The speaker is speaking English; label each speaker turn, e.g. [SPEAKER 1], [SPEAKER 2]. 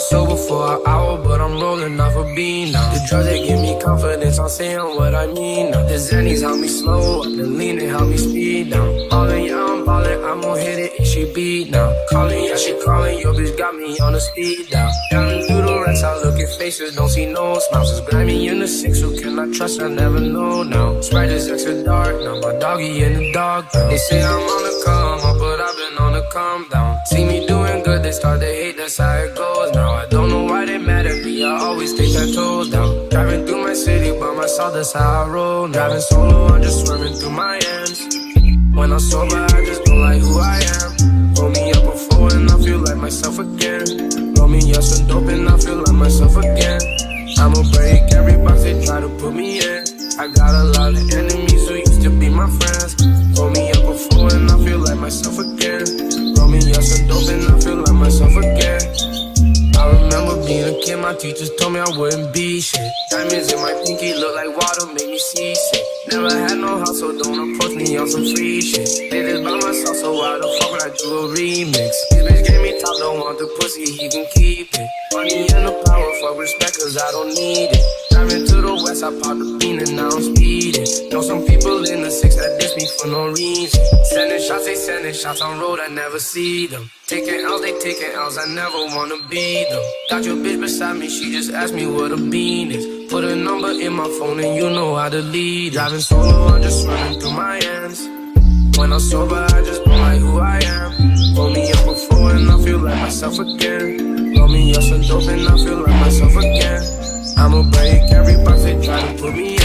[SPEAKER 1] sober for an hour, but I'm rolling off a bean now. The drugs, they give me confidence, I'm saying what I mean now. The Xannies help me slow up, the leaning help me speed down. Ballin', yeah, I'm ballin', I'm gon' hit it if she beat now. Calling, yeah, she calling, your bitch got me on the speed down. Down through the racks, I look at faces, don't see no smiles. Just grab me in the six, who can I trust, I never know now. Sprite is extra dark, now my doggy in the dog pound. They say I'm on the come up, but I've been on the calm down. See me doing good, they start to hate, that's how it goes now. I don't know why they mad at me, I always take their toes down. Driving through my city by myself, that's how I roll. Driving solo, I'm just swerving through my ends. When I'm sober, I just don't like who I am. Roll me up before and I feel like myself again. Roll me up some dope and I feel like myself again. I'ma break every box they try to put me in. I got a lot of enemies who used to be my friends. Roll me up before and I feel like myself again. Roll me up some dope and I feel like myself again. I remember being a kid, my teachers told me I wouldn't be shit. Diamonds in my pinky look like water, make me seasick. Never had no house, so don't approach me on some free shit. Did this by myself, so why the fuck would I do a remix? This bitch gave me top, don't want the pussy, he can keep it. Money and the power, fuck respect, cause I don't need it. Driving to the west, I popped the bean and now I'm speeding. Know some people in the six that diss me for no reason. Sending shots, they sending shots on road, I never see them. Taking L's, they taking L's, I never wanna be them. Got your bitch beside me, she just asked me what a bean is. Put a number in my phone and you know how to lead. Driving solo, I'm just running through my ends. When I'm sober, I just don't like who I am. Roll me up before and I feel like myself again. Roll me up some dope and I feel like myself again. I'ma break every box they try to put me